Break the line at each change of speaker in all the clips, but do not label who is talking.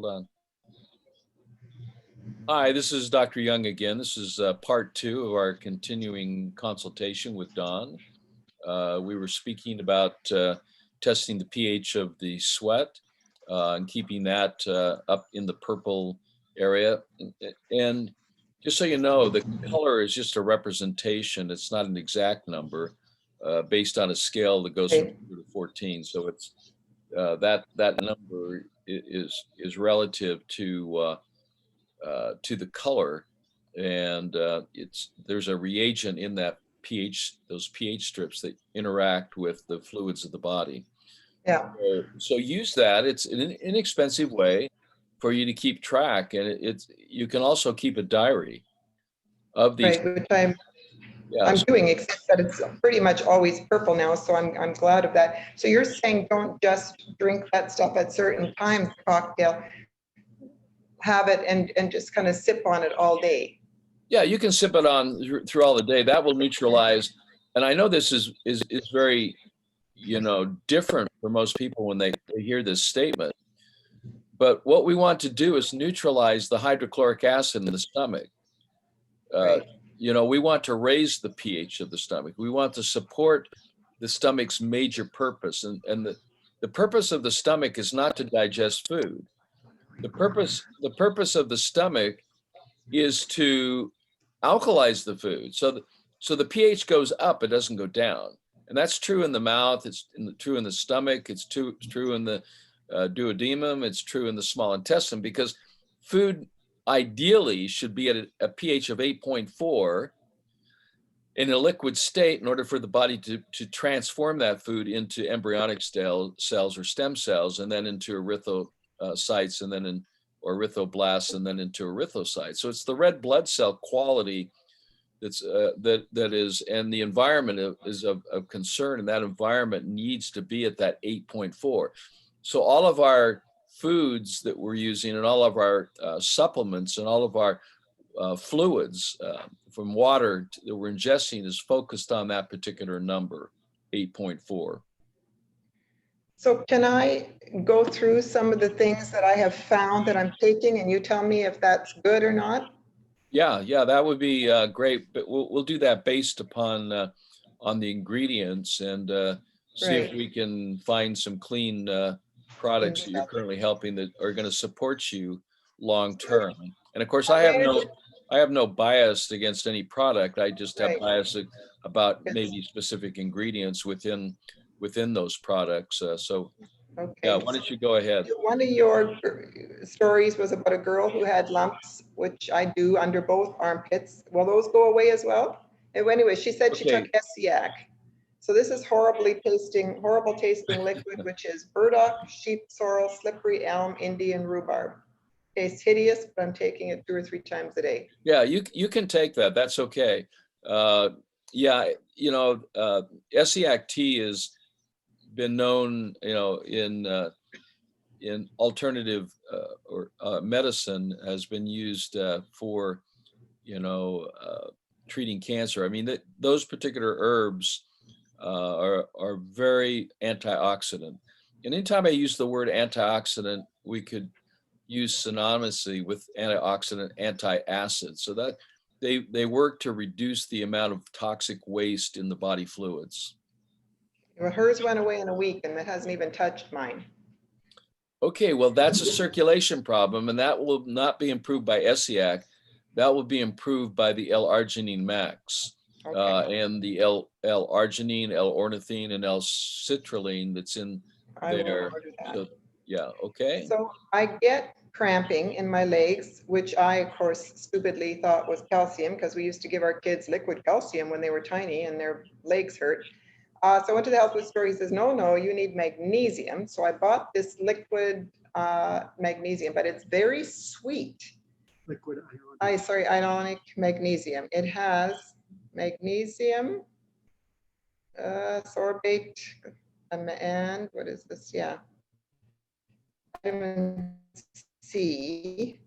Hold on. Hi, this is Dr. Young again. This is part 2 of our continuing consultation with Don. We were speaking about testing the pH of the sweat and keeping that up in the purple area. And just so you know, the color is just a representation. It's not an exact number based on a scale that goes from 2 to 14. So it's that number is relative to the color, and there's a reagent in that pH, those pH strips that interact with the fluids of the body.
Yeah.
So use that. It's an inexpensive way for you to keep track, and you can also keep a diary of these.
Right, which I'm doing, except that it's pretty much always purple now, so I'm glad of that. So you're saying don't just drink that stuff at certain times, cocktail, have it and just kind of sip on it all day.
Yeah, you can sip it on through all the day. That will neutralize. And I know this is very, different for most people when they hear this statement. But what we want to do is neutralize the hydrochloric acid in the stomach.
Right.
We want to raise the pH of the stomach. We want to support the stomach's major purpose. And the purpose of the stomach is not to digest food. The purpose of the stomach is to alkalize the food. So the pH goes up, it doesn't go down. And that's true in the mouth, it's true in the stomach, it's true in the duodenum, it's true in the small intestine, because food ideally should be at a pH of 8.4 in a liquid state in order for the body to transform that food into embryonic cells or stem cells, and then into erythrocytes, and then or erythroblasts, and then into erythrocytes. So it's the red blood cell quality that is, and the environment is of concern, and that environment needs to be at that 8.4. So all of our foods that we're using, and all of our supplements, and all of our fluids from water that we're ingesting is focused on that particular number, 8.4.
So can I go through some of the things that I have found that I'm taking, and you tell me if that's good or not?
Yeah, that would be great. But we'll do that based upon on the ingredients, and see if we can find some clean products that you're currently helping that are going to support you long term. And of course, I have no bias against any product. I just have bias about maybe specific ingredients within those products. Yeah, why don't you go ahead?
One of your stories was about a girl who had lumps, which I do under both armpits. Will those go away as well? And anyway, she said she took SCIAC. So this is horrible tasting liquid, which is burdock, sheep sorrel, slippery elm, Indian rhubarb. Tastes hideous, but I'm taking it 2 or 3 times a day.
Yeah, you can take that. That's okay. SCIAC tea has been known, in alternative or medicine, has been used for, treating cancer. I mean, those particular herbs are very antioxidant. And anytime I use the word antioxidant, we could use synonymously with antioxidant, anti-acid. So that they work to reduce the amount of toxic waste in the body fluids.
Well, hers went away in a week, and that hasn't even touched mine.
Okay, well, that's a circulation problem, and that will not be improved by SCIAC. That will be improved by the L-arginine max, and the L-arginine, L-ornithine, and L-citrulline that's in there. So, yeah, okay.
So I get cramping in my legs, which I, of course, stupidly thought was calcium, because we used to give our kids liquid calcium when they were tiny and their legs hurt. So I went to the health food store. He says, no, you need magnesium. So I bought this liquid magnesium, but it's very sweet. Ionic magnesium. It has magnesium, sorbate, and what is this? Yeah. Vitamin C,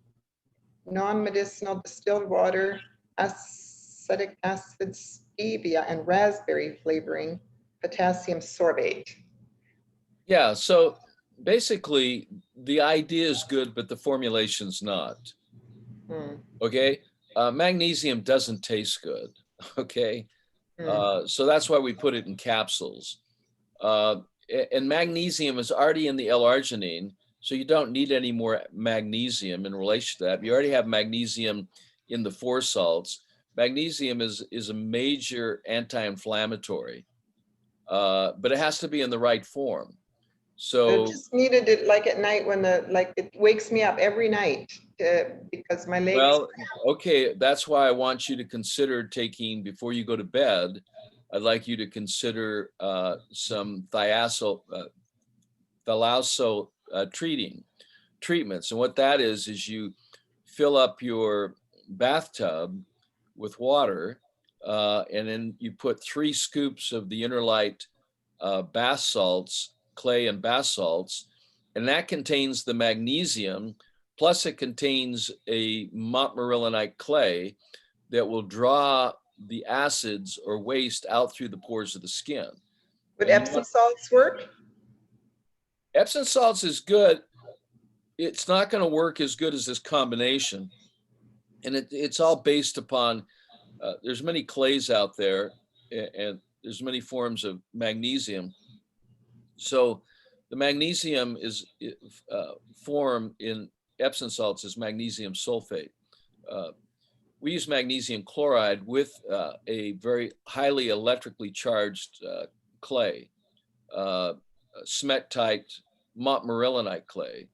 non-medicinal distilled water, acetic acid, stevia, and raspberry flavoring, potassium sorbate.
Yeah, so basically, the idea is good, but the formulation's not.
Hmm.
Okay. Magnesium doesn't taste good. Okay.
Hmm.
So that's why we put it in capsules. Uh, and magnesium is already in the L-arginine, so you don't need any more magnesium in relation to that. You already have magnesium in the 4 salts. Magnesium is a major anti-inflammatory, but it has to be in the right form.
I
So,
just needed it like at night when it wakes me up every night because my legs.
well, okay, that's why I want you to consider taking, before you go to bed, I'd like you to consider some thalauso treatments. And what that is you fill up your bathtub with water, and then you put 3 scoops of the Interlite bath salts, clay and bath salts, and that contains the magnesium, plus it contains a montmorillonite clay that will draw the acids or waste out through the pores of the skin.
Would
And you
Epsom
want,
salts work?
Epsom salts is good. It's not going to work as good as this combination, and it's all based upon there's many clays out there, and there's many forms of magnesium. So the magnesium is form in Epsom salts is magnesium sulfate. Uh, we use magnesium chloride with a very highly electrically charged clay, cementite montmorillonite clay,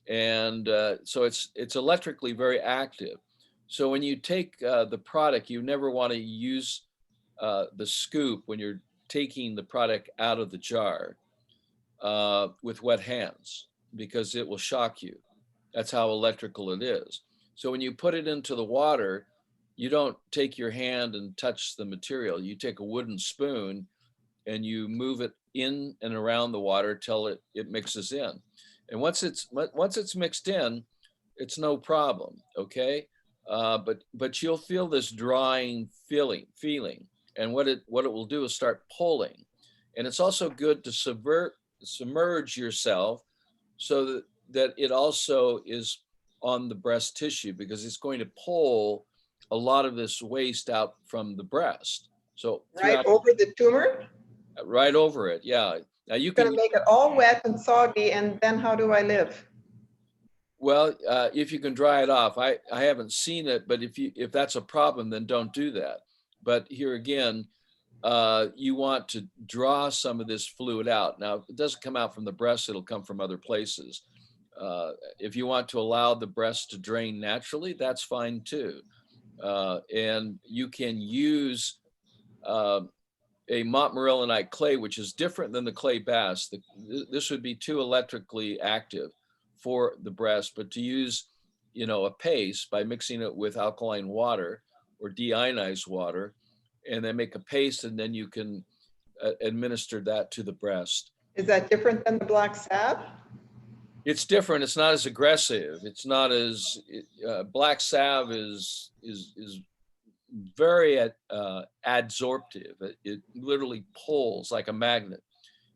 and so it's electrically very active. So when you take the product, you never want to use the scoop when you're taking the product out of the jar with wet hands, because it will shock you. That's how electrical it is. So when you put it into the water, you don't take your hand and touch the material. You take a wooden spoon and you move it in and around the water till it mixes in. And once it's mixed in, it's no problem. Okay. But you'll feel this drying feeling. And what it will do is start pulling. And it's also good to submerge yourself so that it also is on the breast tissue, because it's going to pull a lot of this waste out from the breast. So
Right
throughout,
over the tumor?
right over it. Yeah. Now you
Gonna
can,
make it all wet and soggy, and then how do I live?
well, if you can dry it off. I haven't seen it, but if that's a problem, then don't do that. But here again, you want to draw some of this fluid out. Now, if it doesn't come out from the breast, it'll come from other places. If you want to allow the breast to drain naturally, that's fine too. And you can use uh, a montmorillonite clay, which is different than the clay bass. This would be too electrically active for the breast, but to use, a paste by mixing it with alkaline water or deionized water, and then make a paste, and then you can administer that to the breast.
Is that different than the black salve?
It's different. It's not as aggressive. It's not as black salve is very adsorptive. It literally pulls like a magnet.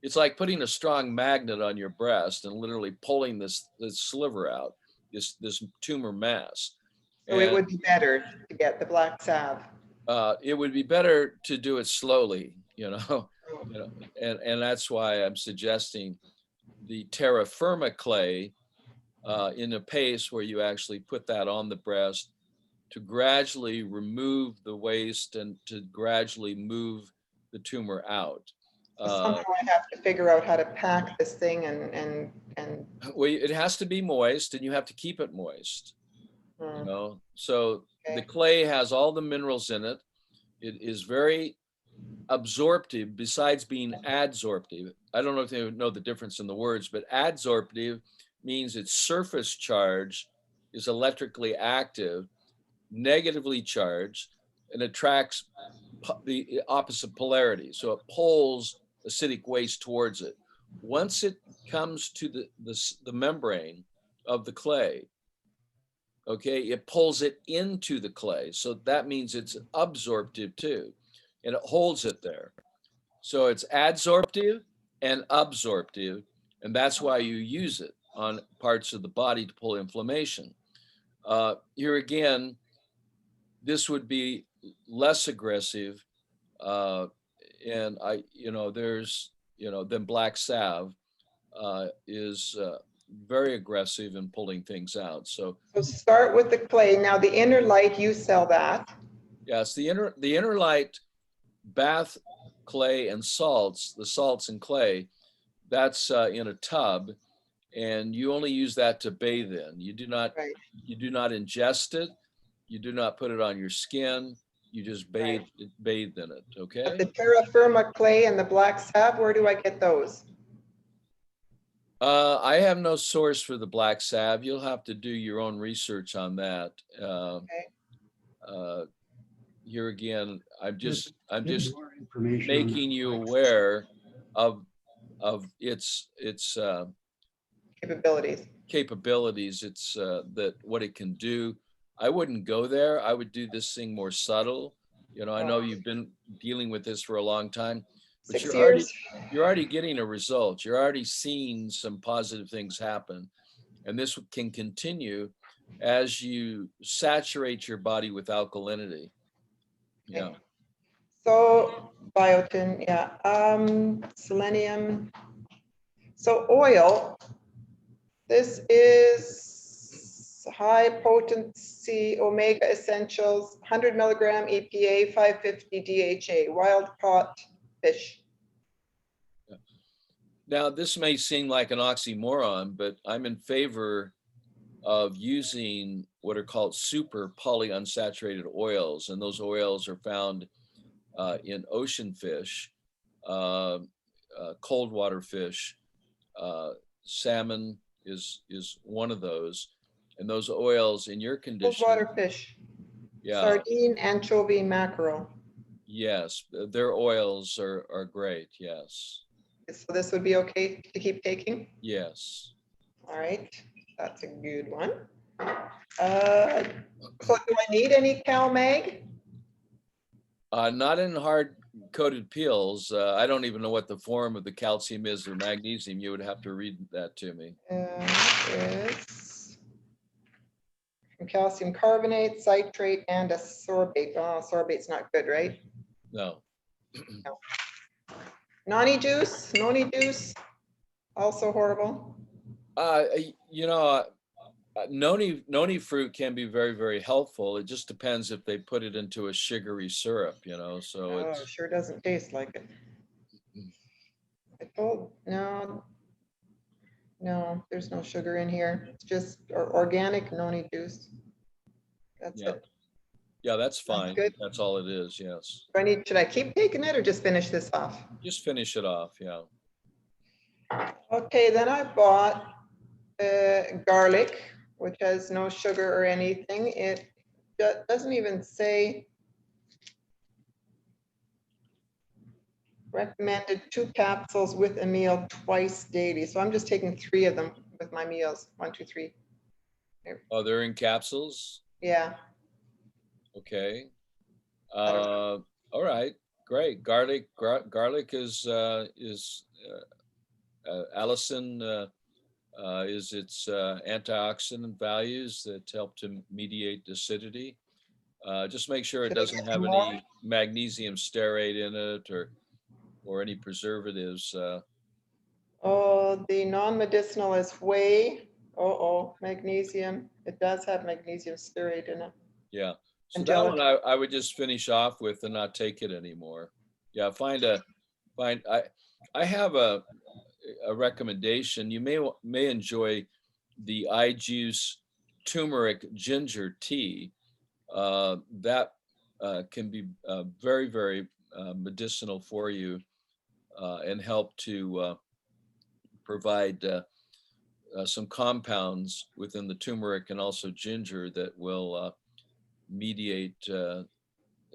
It's like putting a strong magnet on your breast and literally pulling this sliver out, this tumor mass.
So it
And
would be better to get the black salve.
it would be better to do it slowly,
Oh,
and that's why I'm suggesting the terra firma clay in a paste where you actually put that on the breast to gradually remove the waste and to gradually move the tumor out.
So somehow I have to figure out how to pack this thing and
Well, it has to be moist, and you have to keep it moist. So the
okay.
clay has all the minerals in it. It is very absorptive besides being adsorptive. I don't know if you know the difference in the words, but adsorptive means its surface charge is electrically active, negatively charged, and attracts the opposite polarity. So it pulls acidic waste towards it. Once it comes to the membrane of the clay, okay, it pulls it into the clay. So that means it's absorptive too, and it holds it there. So it's adsorptive and absorptive, And that's why you use it on parts of the body to pull inflammation. Here again, this would be less aggressive. And then black salve is very aggressive in pulling things out. So
start with the clay. Now the inner light, you sell that.
yes, the inner light, bath clay and salts, the salts and clay, that's in a tub, and you only use that to bathe in. You do not ingest it. You do not put it on your skin. You just bathe in it. Okay.
But the terra firma clay and the black salve, where do I get those?
I have no source for the black salve. You'll have to do your own research on that. Here again, I'm just making you aware of its capabilities. It's that what it can do. I wouldn't go there. I would do this thing more subtle. I know you've been dealing with this for a long time, but
6 years.
You're already getting a result. You're already seeing some positive things happen, and this can continue as you saturate your body with alkalinity. Yeah.
So biotin, selenium. So oil, this is high potency omega essentials, 100 milligram EPA, 550 DHA, wild caught fish.
Now, this may seem like an oxymoron, but I'm in favor of using what are called super polyunsaturated oils. And those oils are found in ocean fish, cold water fish, salmon is one of those. And those oils in your condition.
Cold water fish. Yeah. Sardine, anchovy, mackerel.
Yes, their oils are great, yes.
So this would be okay to keep taking?
Yes.
All right, that's a good one. So do I need any CalMag?
Not in hard-coated pills. I don't even know what the form of the calcium is or magnesium. You would have to read that to me.
It's calcium carbonate, citrate, and a sorbate. Oh, sorbate's not good, right?
No.
No. Noni juice, also horrible.
Noni fruit can be very, very helpful. It just depends if they put it into a sugary syrup, so
it sure doesn't taste like it. No, there's no sugar in here. It's just organic noni juice. That's it.
Yeah, that's fine. That's all it is, yes.
Should I keep taking it or just finish this off?
Just finish it off, yeah.
Okay, then I bought garlic, which has no sugar or anything. It doesn't even say recommended 2 capsules with a meal twice daily. So I'm just taking 3 of them with my meals. 1, 2, 3.
Oh, they're in capsules?
Yeah.
Okay. All right. Great. Garlic is allicin is its antioxidant values that help to mediate acidity. Just make sure it doesn't have any magnesium stearate in it or any preservatives.
Oh, the non-medicinal is whey. Magnesium. It does have magnesium stearate in it.
Yeah. So that one I would just finish off with and not take it anymore. Yeah, I have a recommendation. You may enjoy the iJuice turmeric ginger tea. That can be very, very medicinal for you and help to provide some compounds within the turmeric and also ginger that will mediate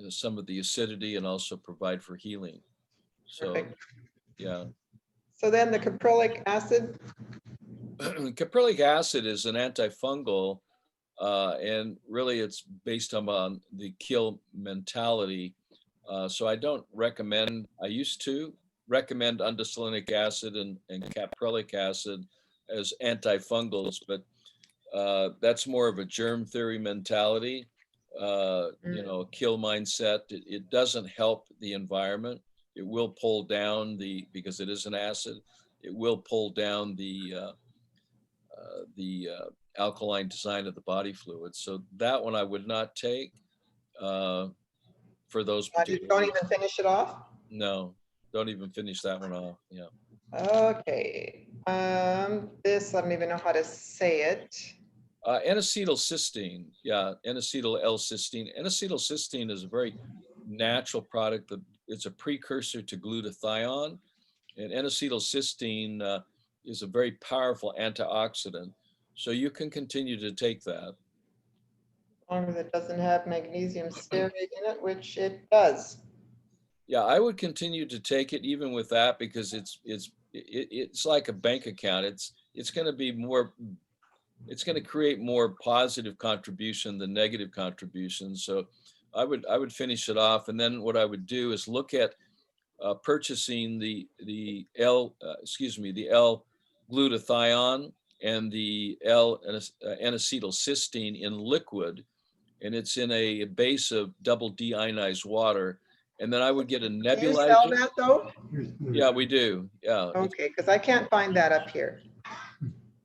some of the acidity and also provide for healing. So, perfect. Yeah.
So then the caprylic acid?
Caprylic acid is an antifungal, and really it's based on the kill mentality. So I don't recommend, I used to recommend undecylinic acid and caprylic acid as antifungals, but that's more of a germ theory mentality, you know, kill mindset. It doesn't help the environment. It will pull down because it is an acid, it will pull down the alkaline design of the body fluid. So that one I would not take for those particular
Don't
reasons.
even finish it off?
No, don't even finish that one off. Yeah.
Okay. This, I don't even know how to say it.
N-acetylcysteine, yeah, N-acetyl L-cysteine. N-acetylcysteine is a very natural product. It's a precursor to glutathione, and N-acetylcysteine is a very powerful antioxidant. So you can continue to take that.
As long as it doesn't have magnesium stearate in it, which it does.
Yeah, I would continue to take it even with that, because it's like a bank account. It's going to be more. It's going to create more positive contribution than negative contribution. So I would finish it off, and then what I would do is look at purchasing the L-glutathione and the N-acetylcysteine in liquid, and it's in a base of double deionized water. And then I would get a nebulizer.
Do you sell that though?
Yeah, we do. Yeah.
Okay, because I can't find that up here.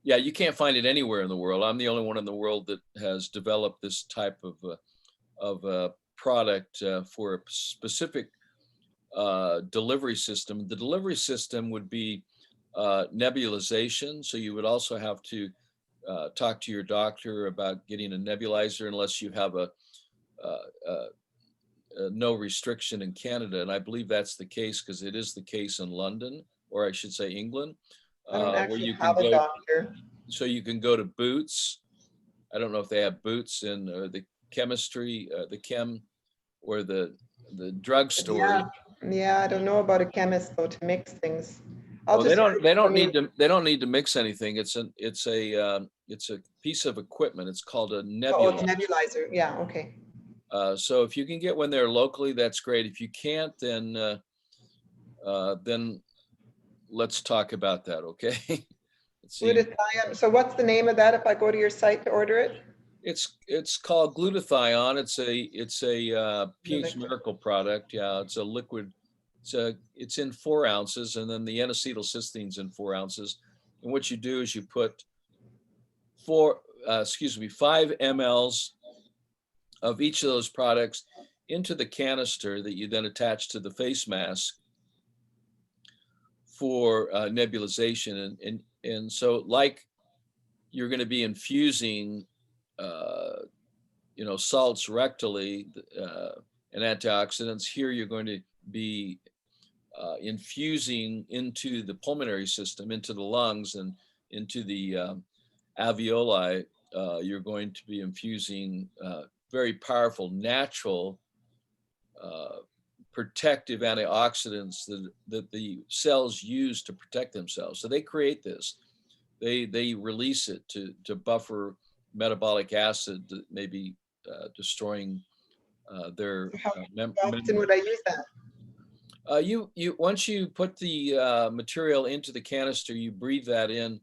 Yeah, you can't find it anywhere in the world. I'm the only one in the world that has developed this type of product for a specific delivery system. The delivery system would be nebulization. So you would also have to talk to your doctor about getting a nebulizer, unless you have a no restriction in Canada. And I believe that's the case, because it is the case in London, or I should say England.
I don't
Where
actually
you can
have a
go,
doctor.
so you can go to Boots. I don't know if they have Boots in the chemistry, the chem, or the drugstore.
Yeah, I don't know about a chemist though to mix things.
Oh, they don't need to mix anything. It's a piece of equipment. It's called a
Oh,
nebulizer.
nebulizer. Yeah, okay.
So if you can get one there locally, that's great. If you can't, then let's talk about that, okay? Let's see.
Glutathione. So what's the name of that if I go to your site to order it?
It's called glutathione. It's a pH Miracle product. Yeah, it's a liquid. It's in 4 ounces, and then the N-acetylcysteine's in 4 ounces. And what you do is you put 5 mLs of each of those products into the canister that you then attach to the face mask for nebulization. And so, like, you're going to be infusing salts rectally and antioxidants. Here you're going to be infusing into the pulmonary system, into the lungs, and into the alveoli. You're going to be infusing very powerful natural protective antioxidants that the cells use to protect themselves. So they create this. They release it to buffer metabolic acid that may be destroying their
How often would I use that?
You once you put the material into the canister, you breathe that in.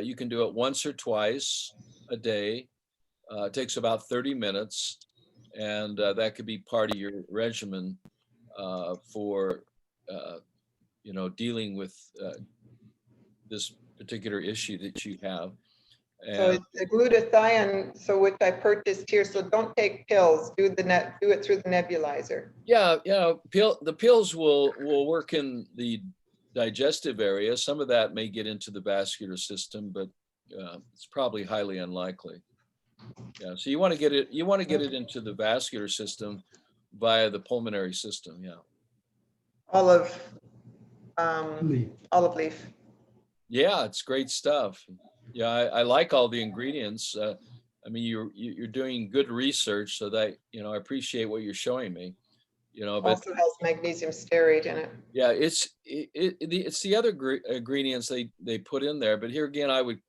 You can do it once or twice a day. It takes about 30 minutes, and that could be part of your regimen for dealing with this particular issue that you have. And
so it's the glutathione, so which I purchased here. So don't take pills. Do it through the nebulizer.
Yeah, the pills will work in the digestive area. Some of that may get into the vascular system, but it's probably highly unlikely. Yeah, so you want to get it into the vascular system via the pulmonary system. Yeah.
Olive leaf.
Yeah, it's great stuff. Yeah, I like all the ingredients. I mean, you're doing good research, so that I appreciate what you're showing me. But
also has magnesium stearate in it.
Yeah, it's the other ingredients they put in there. But here again, I would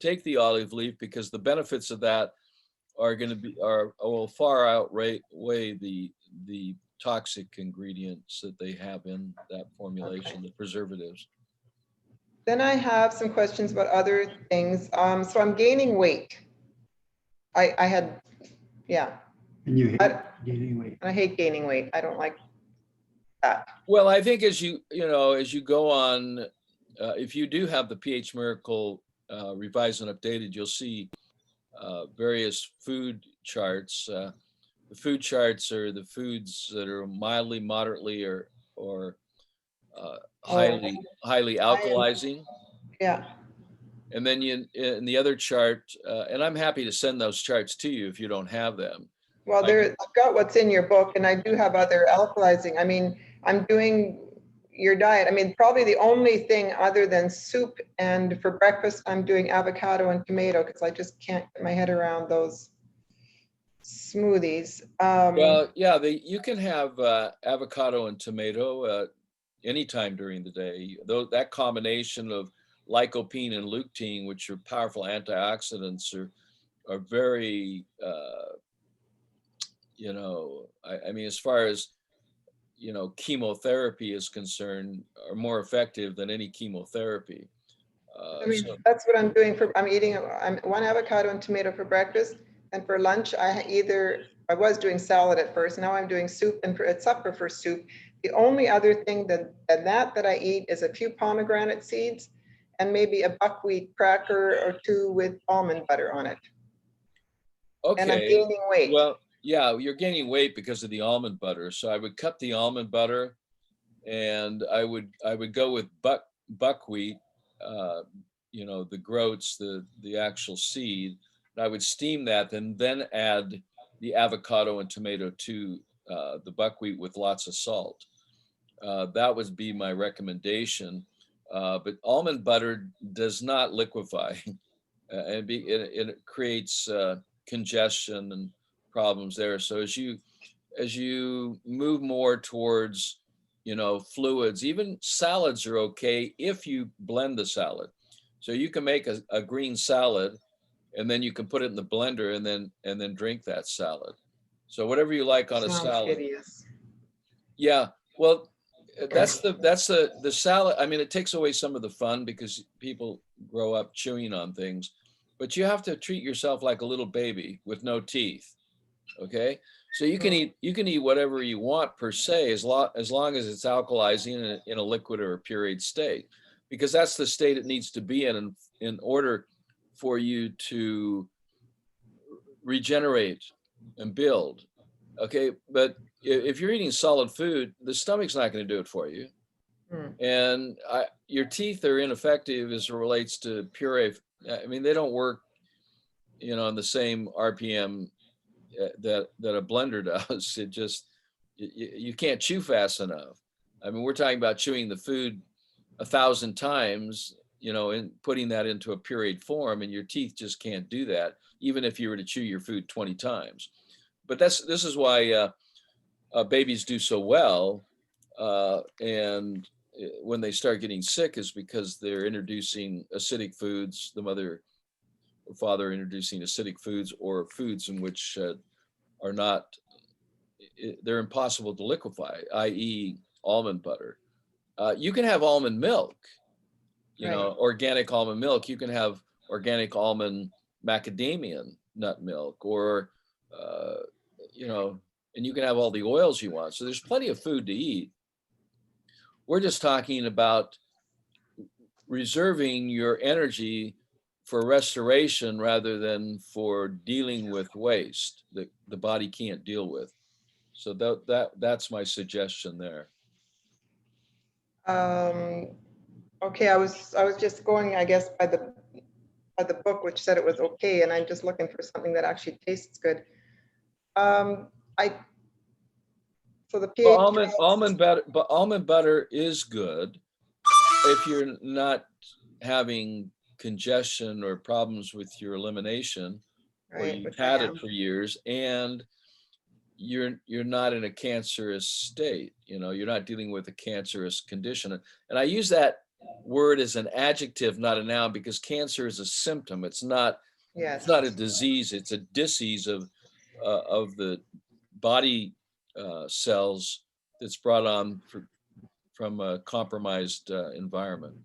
take the olive leaf, because the benefits of that are going to be will far outweigh the toxic ingredients that they have in that formulation, the preservatives.
Then I have some questions about other things. So I'm gaining weight. I had, yeah.
And you hate gaining weight.
I hate gaining weight. I don't like that.
Well, I think as you go on, if you do have the pH Miracle revised and updated, you'll see various food charts. The food charts are the foods that are mildly, moderately, or highly alkalizing.
Yeah.
And then in the other chart, and I'm happy to send those charts to you if you don't have them.
Well, I've got what's in your book, and I do have other alkalizing. I mean, I'm doing your diet. I mean, probably the only thing other than soup, and for breakfast, I'm doing avocado and tomato because I just can't get my head around those smoothies.
Well, yeah, you can have avocado and tomato anytime during the day. Though that combination of lycopene and lutein, which are powerful antioxidants, are very, I mean, as far as, chemotherapy is concerned, are more effective than any chemotherapy.
I mean, that's what I'm doing I'm eating one avocado and tomato for breakfast. And for lunch, I was doing salad at first. Now I'm doing soup, and at supper for soup. The only other thing that I eat is a few pomegranate seeds and maybe a buckwheat cracker or two with almond butter on it.
Okay.
And I'm gaining weight.
Well, yeah, you're gaining weight because of the almond butter. So I would cut the almond butter, and I would go with buckwheat, the groats, the actual seed. I would steam that and then add the avocado and tomato to the buckwheat with lots of salt. That would be my recommendation. But almond butter does not liquefy, and it creates congestion and problems there. So as you move more towards, fluids, even salads are okay if you blend the salad. So you can make a green salad, and then you can put it in the blender and then drink that salad. So whatever you like on a salad.
Hideous.
Yeah, well, that's the salad. I mean, it takes away some of the fun because people grow up chewing on things, but you have to treat yourself like a little baby with no teeth. Okay, so you can eat whatever you want per se, as long as it's alkalizing in a liquid or a pureed state, because that's the state it needs to be in order for you to regenerate and build. Okay, but if you're eating solid food, the stomach's not going to do it for you. And your teeth are ineffective as it relates to puree. I mean, they don't work, on the same RPM that a blender does. It just, you can't chew fast enough. I mean, we're talking about chewing the food 1,000 times, and putting that into a pureed form, and your teeth just can't do that, even if you were to chew your food 20 times. But this is why babies do so well, and when they start getting sick is because they're introducing acidic foods, the mother or father introducing acidic foods, or foods in which are not, they're impossible to liquefy, i.e. almond butter. You can have almond milk, organic almond milk. You can have organic almond macadamia nut milk, or, and you can have all the oils you want. So there's plenty of food to eat. We're just talking about reserving your energy for restoration rather than for dealing with waste that the body can't deal with. So that's my suggestion there.
Okay, I was just going, I guess, by the book, which said it was okay, and I'm just looking for something that actually tastes good. So the pH.
Well, almond butter is good if you're not having congestion or problems with your elimination, or you've had it for years, and you're not in a cancerous state. You're not dealing with a cancerous condition. And I use that word as an adjective, not a noun, because cancer is a symptom. It's not a disease. It's a disease of the body cells that's brought on from a compromised environment,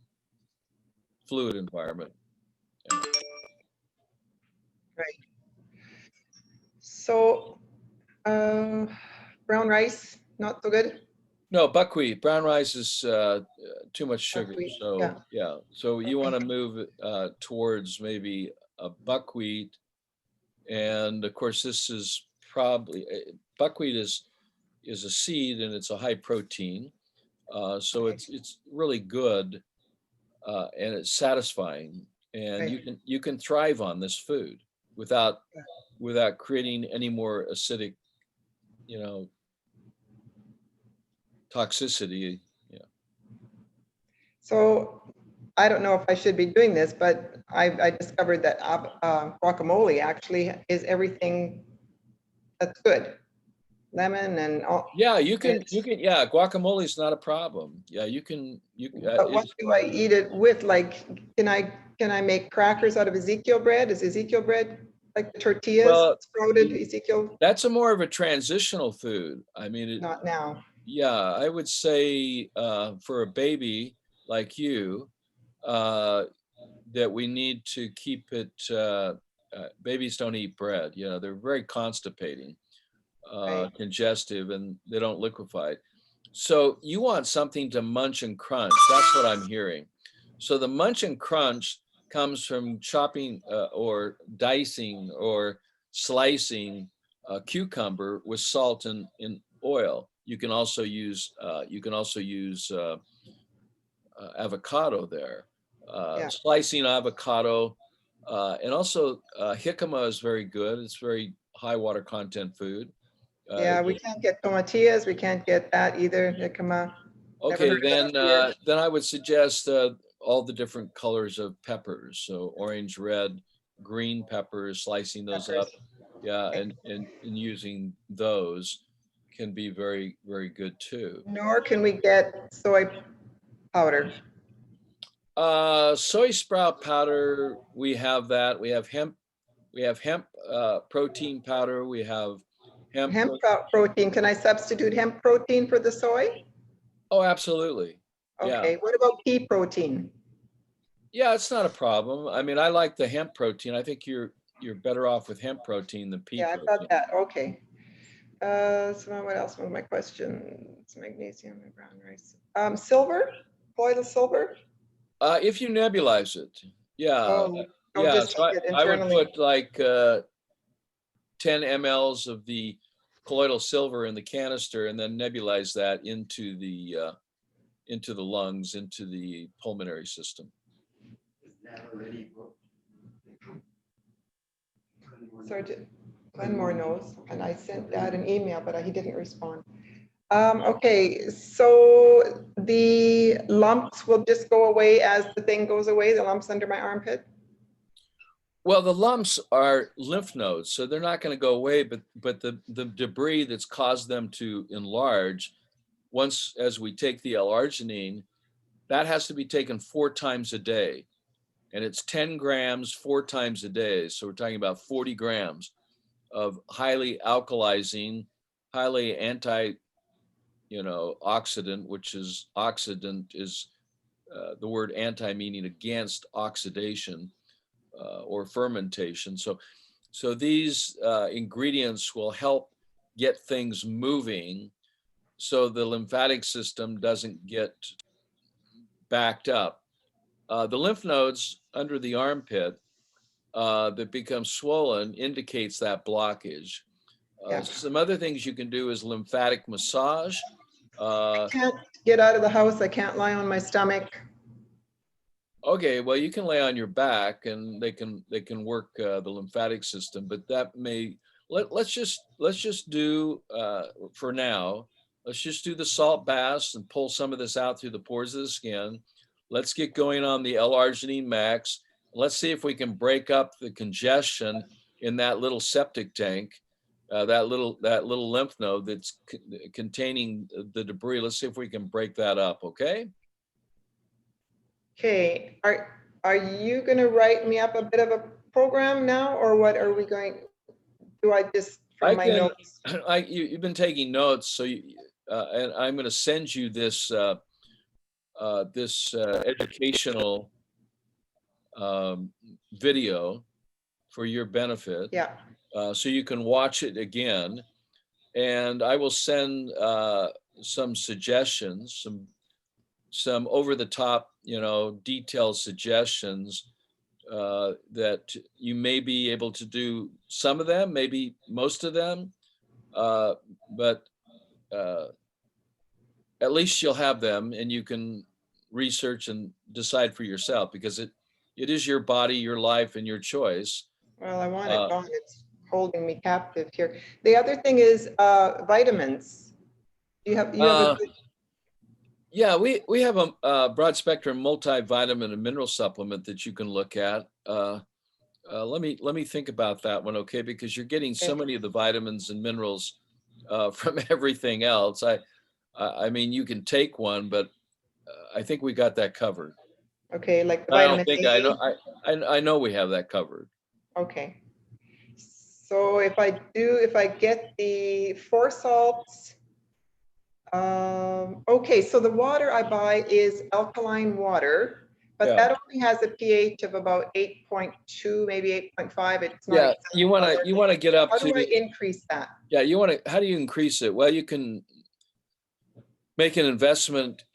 fluid environment.
Right. So, brown rice, not so good?
No, buckwheat. Brown rice is too much sugar.
Buckwheat,
So yeah. So you want to
Okay.
move towards maybe a buckwheat, and of course this is probably buckwheat is a seed and it's a high protein. So
Okay.
it's really good and it's satisfying, and
Right.
you can thrive on this food without
Yeah.
without creating any more acidic, you know, toxicity. Yeah.
So I don't know if I should be doing this, but I discovered that guacamole actually is everything that's good. Lemon and all.
Yeah,
It's,
yeah, guacamole is not a problem. Yeah,
but what do I eat it with? Like, can I make crackers out of Ezekiel bread? Is Ezekiel bread like the tortillas,
well,
sprouted Ezekiel?
that's a more of a transitional food. I mean,
Not now.
yeah, I would say for a baby like you, uh, that we need to keep it. Babies don't eat bread. You know, they're very constipating,
Right.
congestive, and they don't liquefy. So you want something to munch and crunch. That's what I'm hearing. So the munch and crunch comes from chopping or dicing or slicing a cucumber with salt and oil. You can also use avocado there.
Yeah.
Slicing avocado, and also jicama is very good. It's very high water content food.
Yeah, we can't get tomatillas. We can't get that either. Jicama. Never
Okay,
heard of that here.
then I would suggest all the different colors of peppers. So orange, red, green peppers, slicing those
Peppers.
up. Yeah,
Okay.
and using those can be very, very good too.
Nor can we get soy powder.
Soy sprout powder, we have that. We have hemp protein powder. We have hemp.
Protein. Can I substitute hemp protein for the soy?
Oh, absolutely. Yeah.
Okay. What about pea protein?
Yeah, it's not a problem. I mean, I like the hemp protein. I think you're better off with hemp protein than pea
Yeah, I got
protein.
that. Okay. So what else was my question? It's magnesium and brown rice. Silver? Colloidal silver?
If you nebulize it, yeah,
Oh, I'll
yeah.
just
So
take it
I would
internally.
put like 10 mLs of the colloidal silver in the canister and then nebulize that into the lungs, into the pulmonary system.
Sergeant Glenmore knows, and I sent out an email, but he didn't respond. Okay, so the lumps will just go away as the thing goes away, the lumps under my armpit?
Well, the lumps are lymph nodes, so they're not going to go away, but the debris that's caused them to enlarge, once as we take the L-arginine, that has to be taken 4 times a day. And it's 10 grams 4 times a day. So we're talking about 40 grams of highly alkalizing, highly oxidant, which is oxidant is the word anti meaning against oxidation or fermentation. So these ingredients will help get things moving so the lymphatic system doesn't get backed up. The lymph nodes under the armpit that become swollen indicates that blockage.
Yeah.
Some other things you can do is lymphatic massage.
I can't get out of the house. I can't lie on my stomach.
Okay, well, you can lay on your back and they can work the lymphatic system, but that may let's just do for now. Let's just do the salt baths and pull some of this out through the pores of the skin. Let's get going on the L-arginine max. Let's see if we can break up the congestion in that little septic tank, that little lymph node that's containing the debris. Let's see if we can break that up. Okay.
Okay, are you going to write me up a bit of a program now, or what are we going? Do I just from my notes.
You've been taking notes, so and I'm going to send you this educational video for your benefit.
Yeah.
So you can watch it again, and I will send some suggestions, some over the top, detailed suggestions that you may be able to do some of them, maybe most of them, but at least you'll have them and you can research and decide for yourself, because it is your body, your life, and your choice.
Well, I want it gone. It's holding me captive here. The other thing is vitamins. You have a good...
Yeah, we have a broad spectrum multivitamin and mineral supplement that you can look at. Let me think about that one, okay? Because you're getting so many of the vitamins and minerals from everything else. I mean, you can take one, but I think we got that covered.
Okay, like the
I don't
vitamin
think
A.
I know we have that covered.
Okay. So if I get the 4 salts, okay, so the water I buy is alkaline water, but that only has a pH of about 8.2, maybe 8.5. It's not exactly.
You want to get up to.
How do I increase that?
Yeah, how do you increase it? Well, you can make an investment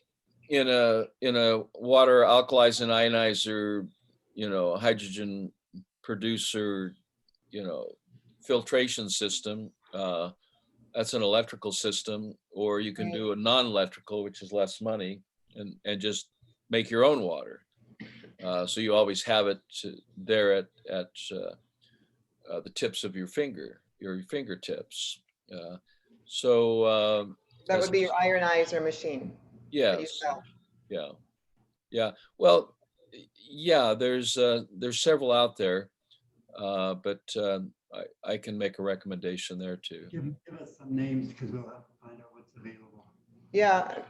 in a water alkalizer and ionizer, hydrogen producer, filtration system. That's an electrical system, or you can do a non-electrical, which is less money, and just make your own water. So you always have it there at the tips of your fingertips.
That would be your ionizer machine.
Yes. Yeah. Well, yeah. There's several out there, but I can make a recommendation there too.
Give us some names, because we'll have to find out what's available.
Yeah.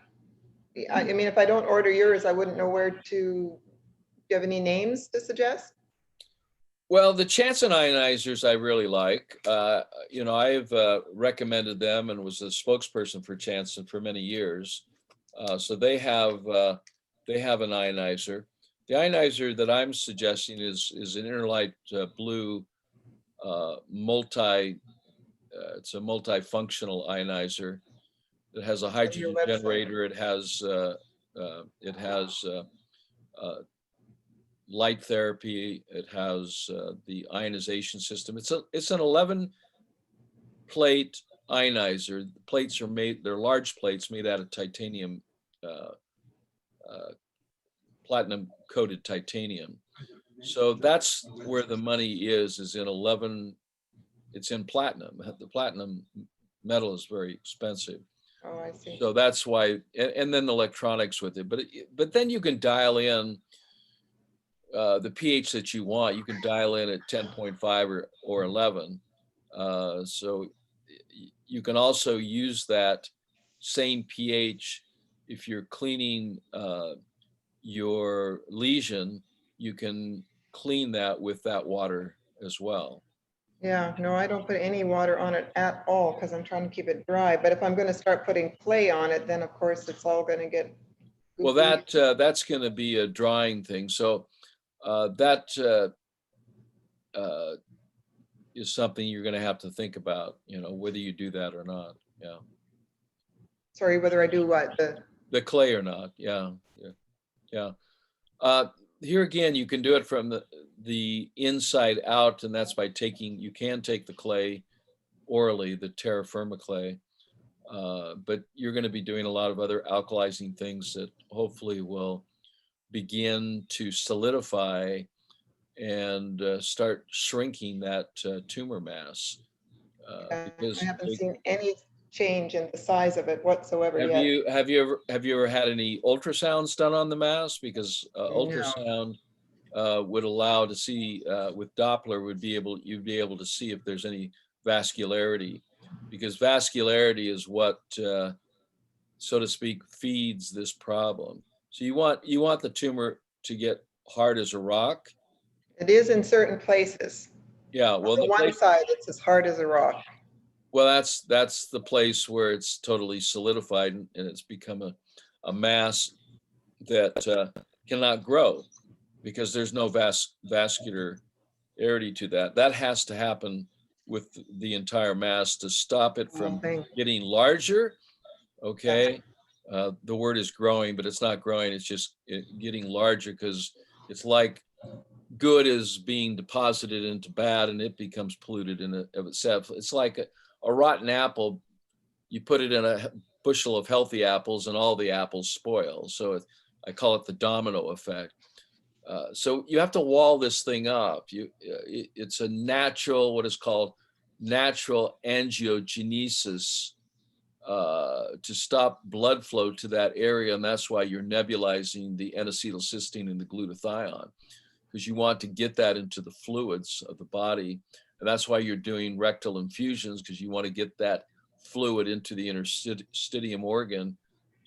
I mean, if I don't order yours, I wouldn't know where to. Do you have any names to suggest?
Well, the Chanson ionizers I really like. I've recommended them and was a spokesperson for Chanson for many years. So they have an ionizer. The ionizer that I'm suggesting is an Interlight Blue it's a multifunctional ionizer. It has a hydrogen generator. It has light therapy. It has the ionization system. It's an 11-plate ionizer. The plates they're large plates made out of titanium, platinum coated titanium. So that's where the money is in 11. It's in platinum. The platinum metal is very expensive.
Oh, I see.
So that's why, and then the electronics with it. But then you can dial in the pH that you want. You can dial in at 10.5 or 11. So you can also use that same pH if you're cleaning your lesion. You can clean that with that water as well.
Yeah, no, I don't put any water on it at all because I'm trying to keep it dry. But if I'm going to start putting clay on it, then of course it's all going to get goofy.
Well, that's going to be a drying thing. So that is something you're going to have to think about, whether you do that or not. Yeah.
Sorry, whether I do what?
The clay or not. Yeah. Here again, you can do it from the inside out, and that's by you can take the clay orally, the terra firma clay, but you're going to be doing a lot of other alkalizing things that hopefully will begin to solidify and start shrinking that tumor mass.
Because I haven't seen any change in the size of it whatsoever yet.
Have you ever had any ultrasounds done on the mass? Because ultrasound would allow to see with Doppler you'd be able to see if there's any vascularity, because vascularity is what so to speak feeds this problem. So you want the tumor to get hard as a rock.
It is in certain places.
Yeah, well,
on the one side it's as hard as a rock.
Well, that's the place where it's totally solidified and it's become a mass that cannot grow because there's no vascularity to that. That has to happen with the entire mass to stop it from
Thing.
getting larger. Okay. The word is growing, but it's not growing. It's just getting larger because it's like good is being deposited into bad and it becomes polluted in of itself. It's like a rotten apple. You put it in a bushel of healthy apples and all the apples spoil. So I call it the domino effect. So you have to wall this thing up. It's a natural, what is called natural angiogenesis to stop blood flow to that area. And that's why you're nebulizing the N-acetylcysteine and the glutathione, because you want to get that into the fluids of the body. And that's why you're doing rectal infusions, because you want to get that fluid into the interstitium organ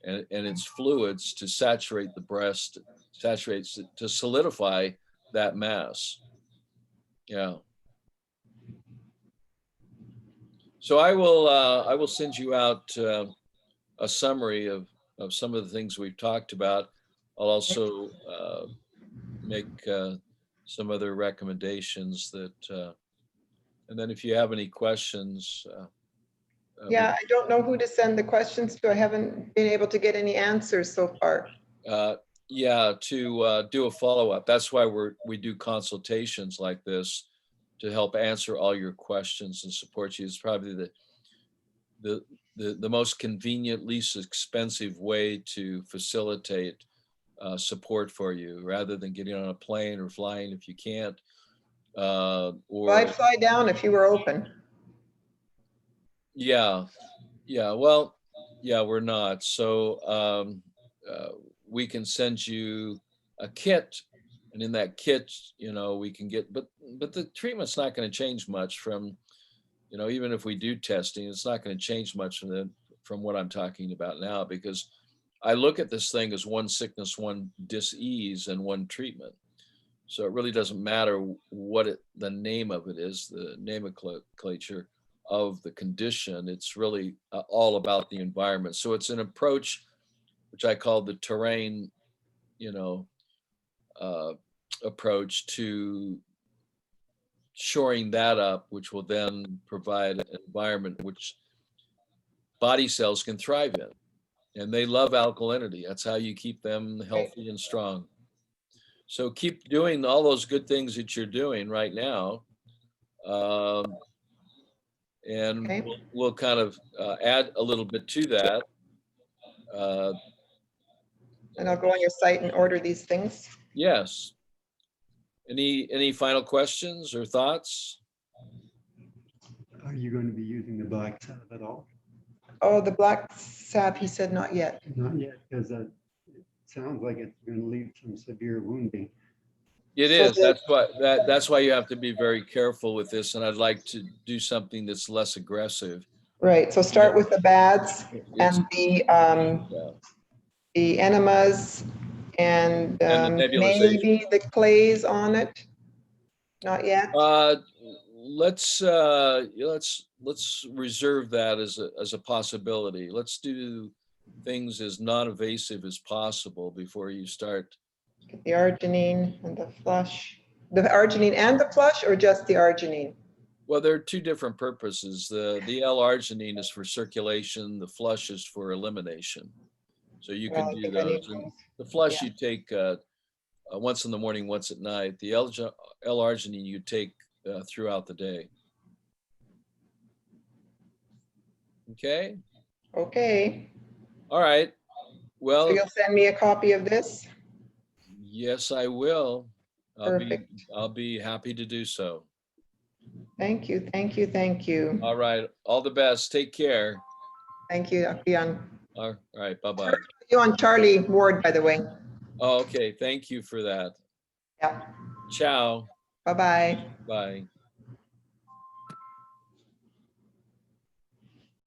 and its fluids to saturate the breast, to solidify that mass. Yeah. So I will send you out a summary of some of the things we've talked about. I'll also make some other recommendations that, and then if you have any questions.
Yeah, I don't know who to send the questions to. I haven't been able to get any answers so far.
Yeah, to do a follow-up. That's why we do consultations like this to help answer all your questions and support you. It's probably the most convenient, least expensive way to facilitate support for you, rather than getting on a plane or flying if you can't.
Well, I'd fly down if you were open.
Yeah, well, yeah, we're not. So we can send you a kit, and in that kit, we can get, but the treatment's not going to change much from, even if we do testing, it's not going to change much from what I'm talking about now, because I look at this thing as one sickness, one dis-ease, and one treatment. So it really doesn't matter what the name of it is, the nomenclature of the condition. It's really all about the environment. So it's an approach which I call the terrain, approach to shoring that up, which will then provide an environment which body cells can thrive in. And they love alkalinity. That's how you keep them healthy and strong. So keep doing all those good things that you're doing right now. And
Okay.
we'll kind of add a little bit to that.
And I'll go on your site and order these things.
Yes. Any final questions or thoughts?
Are you going to be using the black salve at all?
Oh, the black sap, he said not yet.
Not yet, because it sounds like it's going to leave some severe wounding.
It is. That's why you have to be very careful with this. And I'd like to do something that's less aggressive.
Right. So start with the bads and the enemas and
the nebulization.
maybe the clays on it. Not yet.
Let's reserve that as a possibility. Let's do things as non-invasive as possible before you start.
Get the arginine and the flush. The arginine and the flush, or just the arginine?
Well, there are two different purposes. The L-arginine is for circulation. The flush is for elimination. So you can do those. And the flush you take once in the morning, once at night. The L-arginine you take throughout the day. Okay.
Okay.
All right. Well,
So you'll send me a copy of this?
Yes, I will.
Perfect.
I'll be happy to do so.
Thank you. Thank you. Thank you.
All right. All the best. Take care.
Thank you. I'll be on.
All right. Bye-bye.
You on Charlie Ward, by the way.
Oh, okay. Thank you for that.
Yeah.
Ciao.
Bye-bye.
Bye.